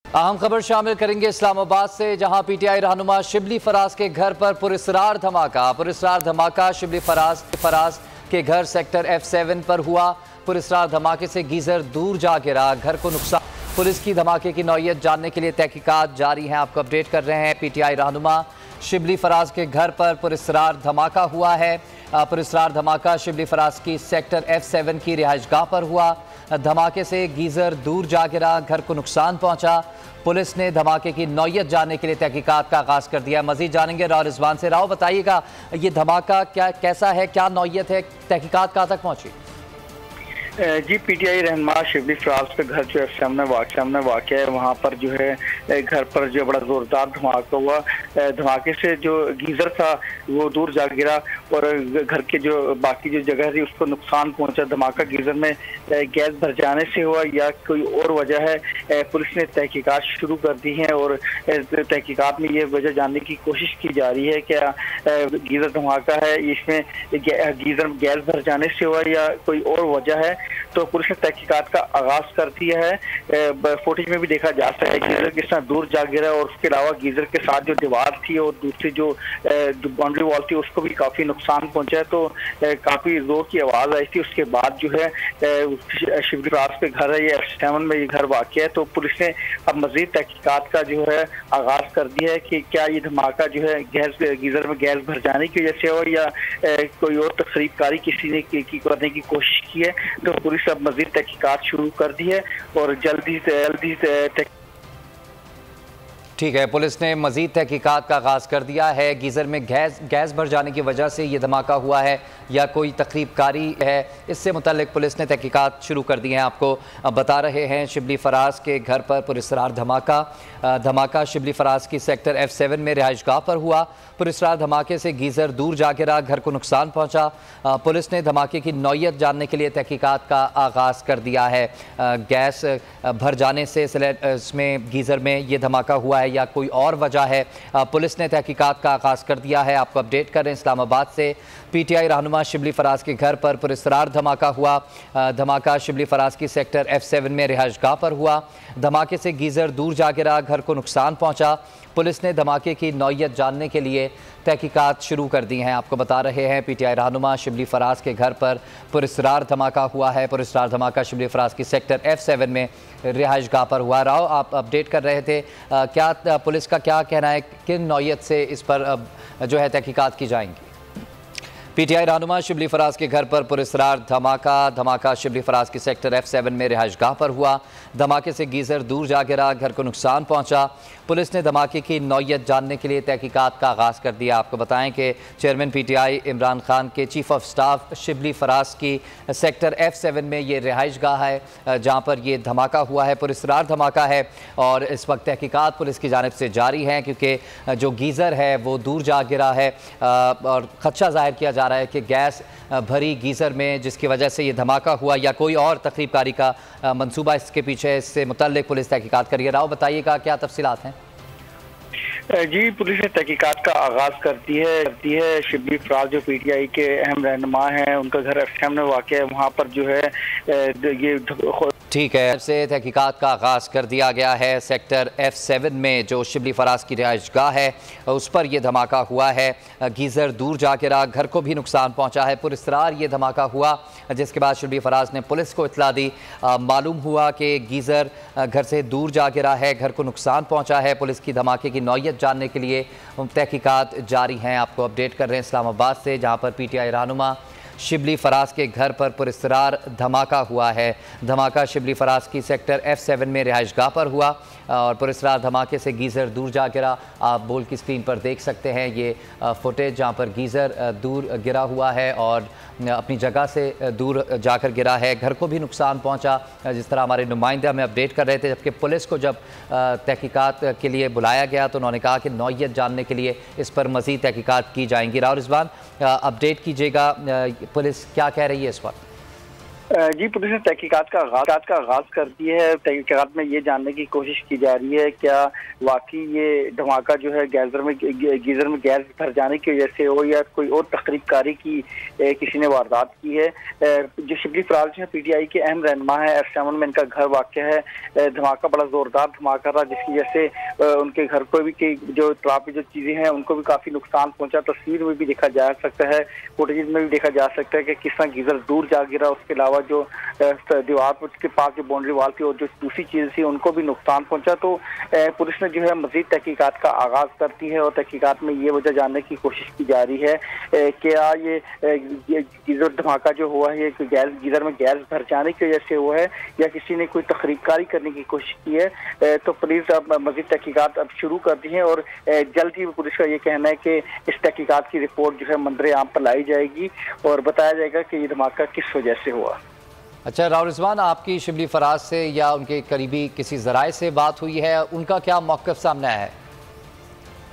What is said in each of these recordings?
अहम खबर शामिल करेंगे इस्लामाबाद से, जहां पीटीआई रहनुमा शिबली फराज के घर पर पुरस्रार धमाका शिबली फराज के घर सेक्टर F7 पर हुआ। पुरस्रार धमाके से गीजर दूर जा गिरा, घर को नुकसान। पुलिस की धमाके की नौयत जानने के लिए तहकीकात जारी हैं। आपको अपडेट कर रहे हैं। पीटीआई रहनुमा शिबली फराज के घर पर पुरस्रार धमाका हुआ है। पुरस्रार धमाका शिबली फराज की सेक्टर F7 की रिहाइशगाह पर हुआ। धमाके से गीजर दूर जा गिरा, घर को नुकसान पहुंचा। पुलिस ने धमाके की नौयत जानने के लिए तहकीकात का आगाज कर दिया। मजीद जानेंगे राव रिजवान से। राव, बताइएगा ये धमाका कैसा है, क्या नौयत है, तहकीकात कहाँ तक पहुंची? जी, पीटीआई रहनुमा शिबली फराज का घर जो है सामने वाक़ है, वहाँ पर जो है घर पर जो बड़ा ज़ोरदार धमाका हुआ। धमाके से जो गीज़र था वो दूर जा गिरा और घर के जो बाकी जो जगह थी उसको नुकसान पहुंचा। धमाका गीज़र में गैस भर जाने से हुआ या कोई और वजह है, पुलिस ने तहकीकात शुरू कर दी है और तहकीकात में ये वजह जानने की कोशिश की जा रही है क्या गीज़र धमाका है, इसमें गीज़र गैस भर जाने से हुआ या कोई और वजह है। तो पुलिस ने तहकीकात का आगाज कर दिया है। फुटेज में भी देखा जा सकता है गीजर किस तरह दूर जा गिरा और उसके अलावा गीजर के साथ जो दीवार थी और दूसरी जो बाउंड्री वॉल थी उसको भी काफी नुकसान पहुंचा। तो काफी जोर की आवाज आई थी। उसके बाद जो है शिबली फराज के घर है, ये F7 में ये घर वाक़ है। तो पुलिस ने अब मजीद तहकीकात का जो है आगाज कर दिया है कि क्या ये धमाका जो है गीजर में गैस भर जाने की वजह से हो या कोई और तकरीबकारी किसी ने करने की कोशिश की है। तो पुलिस अब मजीद तहकीकात शुरू कर दी है और जल्दी से जल्दी ठीक है, पुलिस ने मजीद तहकीकात का आगाज कर दिया है। गीज़र में गैस भर जाने की वजह से ये धमाका हुआ है या कोई तकरीबकारी है, इससे मुतल्लिक पुलिस ने तहकीकात शुरू कर दी हैं। आपको बता रहे हैं शिबली फराज के घर पर पुरस्रार धमाका शिबली फराज की सेक्टर F7 में रिहाइशगाह पर हुआ। पुरस्रार धमाके से गीज़र दूर जा गिरा, घर को नुकसान पहुंचा। पुलिस ने धमाके की नौयत जानने के लिए तहकीकात का आगाज कर दिया है। गैस भर जाने से इसमें गीज़र में ये धमाका हुआ है या कोई और वजह है, पुलिस ने तहकीकात का आगाज कर दिया है। आपको अपडेट कर रहे हैं इस्लामाबाद से। पीटीआई रहनुमा शिबली फराज के घर पर पुरस्रार धमाका हुआ। धमाका शिबली फराज की सेक्टर F7 में रिहाइशगाह पर हुआ। धमाके से गीज़र दूर जा गिरा, घर को नुकसान पहुंचा। पुलिस ने धमाके की नौयत जानने के लिए तहकीकात शुरू कर दी हैं। आपको बता रहे हैं पीटीआई रहनुमा शिबली फराज के घर पर पुरस्रार धमाका हुआ है। पुरस्रार धमाका शिबली फराज की सेक्टर F7 में रिहाइशगाह पर हुआ। राव, आप अपडेट कर रहे थे, क्या पुलिस का क्या कहना है, किन नौयत से इस पर जो है तहकीकात की जाएंगी? पीटीआई रहनुमा शिबली फराज के घर पर पुरस्रार धमाका शिबली फराज की सेक्टर F7 में रिहाइशगाह पर हुआ। धमाके से गीज़र दूर जा गिरा, घर को नुकसान पहुंचा। पुलिस ने धमाके की नौयत जानने के लिए तहकीकात का आगाज़ कर दिया। आपको बताएं कि चेयरमैन पीटीआई इमरान खान के chief of staff Shibli Faraz की सेक्टर F7 में ये रिहाइशगाह है जहाँ पर ये धमाका हुआ है, पुरस्रार धमाका है। और इस वक्त तहकीकात पुलिस की जानिब से जारी हैं क्योंकि जो गीज़र है वो दूर जा गिरा है और खदशा जाहिर किया जा रहा है कि गैस भरी गीज़र में जिसकी वजह से ये धमाका हुआ या कोई और तकरीबकारी का मंसूबा इसके पीछे, इससे मुतल्लिक पुलिस तहकीकात करिए। राव, बताइएगा क्या तफसीलात हैं? जी, पुलिस ने तहकीकात का आगाज करती है। शिबली फराज जो पीटीआई के अहम रहनुमा हैं, उनका घर F7 में वाक़ है, वहाँ पर जो है ये ठीक है, से तहकीकात का आगाज़ कर दिया गया है। सेक्टर F7 में जो शिबली फराज की रिहाइशगाह है उस पर यह धमाका हुआ है। गीज़र दूर जा गिरा, घर को भी नुकसान पहुंचा है। पुरस्रार ये धमाका हुआ जिसके बाद शिबली फराज ने पुलिस को इत्तला दी। मालूम हुआ कि गीज़र घर से दूर जा गिरा है, घर को नुकसान पहुंचा है। पुलिस की धमाके की नौयत जानने के लिए तहकीकात जारी हैं। आपको अपडेट कर रहे हैं इस्लामाबाद से, जहाँ पर पीटीआई रहनुमा शिबली फराज के घर पर पुरस्रार धमाका हुआ है। धमाका शिबली फराज की सेक्टर F7 में रिहाइशगाह पर हुआ और पुरस्रार धमाके से गीज़र दूर जा गिरा। आप बोल की स्क्रीन पर देख सकते हैं ये फुटेज जहां पर गीज़र दूर गिरा हुआ है और अपनी जगह से दूर जाकर गिरा है। घर को भी नुकसान पहुंचा, जिस तरह हमारे नुमाइंदे हमें अपडेट कर रहे थे। जबकि पुलिस को जब तहकीकात के लिए बुलाया गया तो उन्होंने कहा कि नौयत जानने के लिए इस पर मज़ीद तहकीकात की जाएंगी। राव रिजवान, अपडेट कीजिएगा, पुलिस क्या कह रही है इस वक्त? जी, पुलिस ने तहकीकात का आगाज कर दी है। तहकीकात में ये जानने की कोशिश की जा रही है क्या वाकई ये धमाका जो है गीजर में गैस भर जाने की वजह से हो या कोई और तकरीबकारी की किसी ने वारदात की है। जो शिबली फराज जो है पीटीआई के अहम रहनुमा है, F7 में इनका घर वाक़ है। धमाका बड़ा जोरदार धमाका था जिसकी वजह से उनके घर को भी जो ट्राफिक जो चीज़ें हैं उनको भी काफ़ी नुकसान पहुँचा। तस्वीर में भी देखा जा सकता है, फुटेज में भी देखा जा सकता है कि किस तरह गीजर दूर जा गिरा। उसके अलावा जो दीवार के पास जो बाउंड्री वाल थी और जो दूसरी चीज़ थी उनको भी नुकसान पहुंचा। तो पुलिस ने जो है मजीद तहकीकात का आगाज करती है और तहकीकात में ये वजह जानने की कोशिश की जा रही है क्या ये गीजर धमाका जो हुआ है गीजर में गैस भर जाने की वजह से हुआ है या किसी ने कोई तकरीबकारी करने की कोशिश की है। तो पुलिस अब मजीद तहकीकात अब शुरू कर दी है और जल्द ही पुलिस का ये कहना है कि इस तहकीकात की रिपोर्ट जो है मंजर आम पर लाई जाएगी और बताया जाएगा कि ये धमाका किस वजह से हुआ। अच्छा राव रिजवान, आपकी शिबली फराज से या उनके करीबी किसी जराए से बात हुई है, उनका क्या मौक़िफ़ सामने आया है?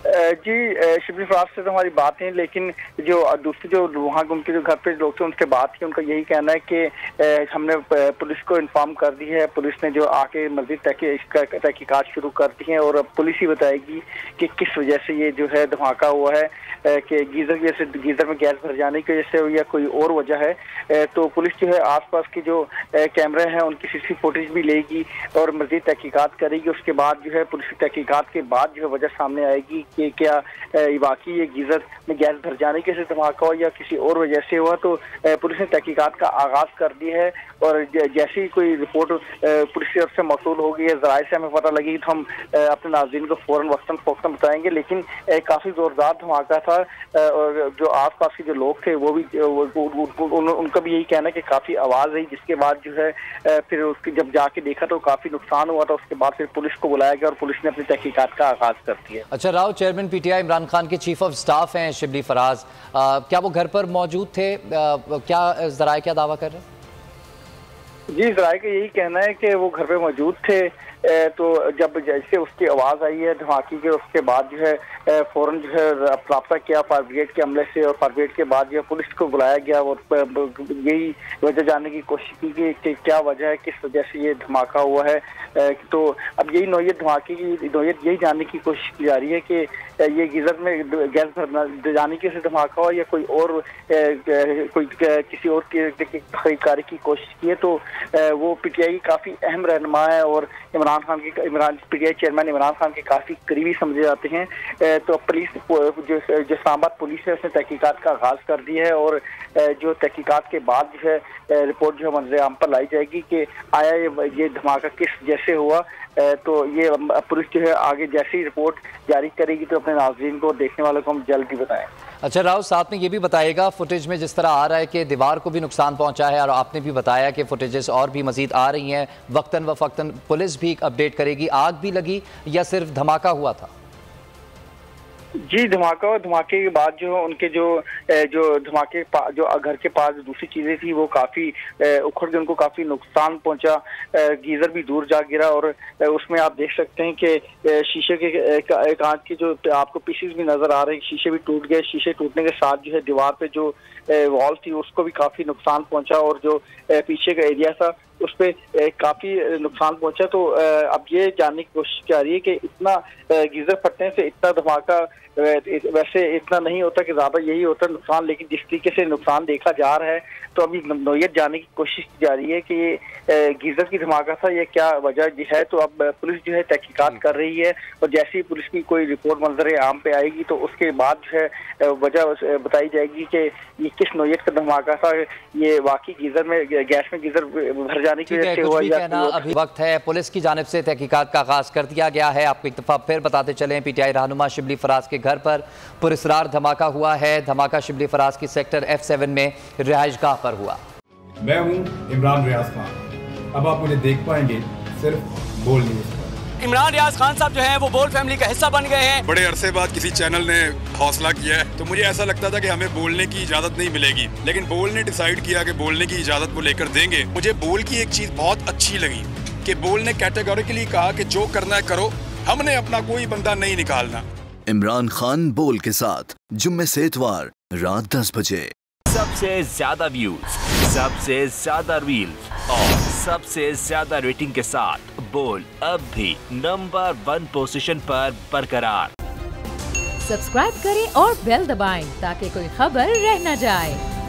जी, शिबली फराज से तो हमारी बात नहीं, लेकिन जो दूसरे जो वहाँ उनके जो घर पे लोग थे उनसे बात की, उनका यही कहना है कि हमने पुलिस को इन्फॉर्म कर दी है। पुलिस ने जो आके मज़ीद तहकीकात शुरू कर दी है और अब पुलिस ही बताएगी कि किस वजह से ये जो है धमाका हुआ है कि गीजर में गैस भर जाने की वजह से या कोई और वजह है। तो पुलिस जो है आसपास की जो कैमरे हैं उनकी सीसी फुटेज भी लेगी और मज़ीद तहकीकात करेगी। उसके बाद जो है पुलिस की तहकीकात के बाद जो है वजह सामने आएगी कि क्या वाकई ये गीजर में गैस भर जाने के से धमाका हुआ या किसी और वजह से हुआ। तो पुलिस ने तहकीकात का आगाज कर दी है और जैसे ही कोई रिपोर्ट पुलिस की तरफ से मौसूल होगी या ज़राए से हमें पता लगी तो हम अपने नाज़रीन को फ़ौरन वक्तन फ़ौक्तन बताएंगे। लेकिन काफ़ी ज़ोरदार धमाका था और जो आसपास के जो लोग थे वो भी उनका भी यही कहना है कि काफ़ी आवाज़ आई, जिसके बाद जो है फिर उसकी जब जाके देखा तो काफ़ी नुकसान हुआ था। उसके बाद फिर पुलिस को बुलाया गया और पुलिस ने अपनी तहकीकात का आगाज़ कर दिया। अच्छा राव, चेयरमैन पीटीआई इमरान खान के चीफ ऑफ स्टाफ हैं शिबली फराज, क्या वो घर पर मौजूद थे? क्या ज़राए क्या दावा कर रहे हैं? जी, ज़राए का यही कहना है कि वो घर पे मौजूद थे। तो जब जैसे उसकी आवाज़ आई है धमाके के उसके बाद जो है फ़ौरन जो है रब्ता किया फायर ब्रिगेड के अमले से और फायर ब्रिगेड के बाद जो है पुलिस को बुलाया गया और यही वजह जानने की कोशिश की कि क्या वजह है, किस वजह से ये धमाका हुआ है। तो अब यही नौयत धमाके की नौयत यही जानने की कोशिश की जा रही है कि ये गीजर में गैस भर जाने के से धमाका हो या कोई और कोई किसी और की खरीदारी की कोशिश की है। तो वो पीटीआई काफ़ी अहम रहनुमा है और पीटीआई चेयरमैन इमरान खान के काफ़ी करीबी समझे जाते हैं। तो पुलिस जो इस्लामाबाद पुलिस है उसने तहकीकात का आगाज़ कर दी है और जो तहकीकात के बाद जो है रिपोर्ट जो है मंजर आम पर लाई जाएगी कि आया ये धमाका किस जैसे हुआ। तो ये पुलिस जो है आगे जैसी रिपोर्ट जारी करेगी तो अपने नाज़रीन को देखने वालों को हम जल्द ही बताएं। अच्छा राव, साथ में ये भी बताइएगा, फुटेज में जिस तरह आ रहा है कि दीवार को भी नुकसान पहुंचा है और आपने भी बताया कि फुटेजेस और भी मजीद आ रही हैं, वक्तन व फक्तन पुलिस भी अपडेट करेगी, आग भी लगी या सिर्फ धमाका हुआ था? जी, धमाके के बाद जो उनके जो धमाके जो घर के पास दूसरी चीज़ें थी वो काफ़ी उखड़ गई, उनको काफ़ी नुकसान पहुंचा। गीज़र भी दूर जा गिरा और उसमें आप देख सकते हैं कि शीशे के कांच के जो आपको पीसेस भी नज़र आ रहे हैं, शीशे भी टूट गए। शीशे टूटने के साथ जो है दीवार पे जो वॉल थी उसको भी काफ़ी नुकसान पहुंचा और जो पीछे का एरिया था उस पर काफ़ी नुकसान पहुंचा। तो अब ये जानने की कोशिश की जा रही है कि इतना गीजर फटने से इतना धमाका वैसे इतना नहीं होता कि ज़्यादा यही होता नुकसान, लेकिन जिस तरीके से नुकसान देखा जा रहा है तो अभी नौयत जानने की कोशिश की जा रही है कि ये गीजर की धमाका था या क्या वजह है। तो अब पुलिस जो है तहकीकात कर रही है और जैसे ही पुलिस की कोई रिपोर्ट मंजर आम पे आएगी तो उसके बाद जो है वजह बताई जाएगी कि ये किस नौयत का धमाका था, ये वाकई गीजर में गैस में गीजर भर जाने की वजह से हुआ या अभी वक्त है। पुलिस की जानिब से तहकीकात का आगाज कर दिया गया है। आपको एक दफा फिर बताते चलें, पीटीआई रहनुमा शिबली फराज के घर पर पुरस्रार धमाका हुआ है। धमाका शिबली फराज की सेक्टर F7 में रिहाइशगाह पर हुआ। मैं हूं इमरान रियाज खान, अब आप मुझे देख पाएंगे सिर्फ बोल न्यूज़ पर। इमरान रियाज खान साहब जो हैं वो बोल फैमिली का हिस्सा बन गए हैं। बड़े अरसे बाद किसी चैनल ने हौसला किया है, तो मुझे ऐसा लगता था कि हमें बोलने की इजाजत नहीं मिलेगी, लेकिन बोल ने डिसाइड किया कि बोलने की इजाजत वो लेकर देंगे। मुझे बोल की एक चीज बहुत अच्छी लगी कि बोल ने कैटेगोरिकली कहा कि जो करना है करो, हमने अपना कोई बंदा नहीं निकालना। इमरान खान बोल के साथ जुम्मे से इतवार रात 10 बजे। सबसे ज्यादा व्यूज, सबसे ज्यादा रील्स और सबसे ज्यादा रेटिंग के साथ बोल अब भी नंबर 1 पोजीशन पर बरकरार। सब्सक्राइब करें और बेल दबाएं ताकि कोई खबर रह न जाए।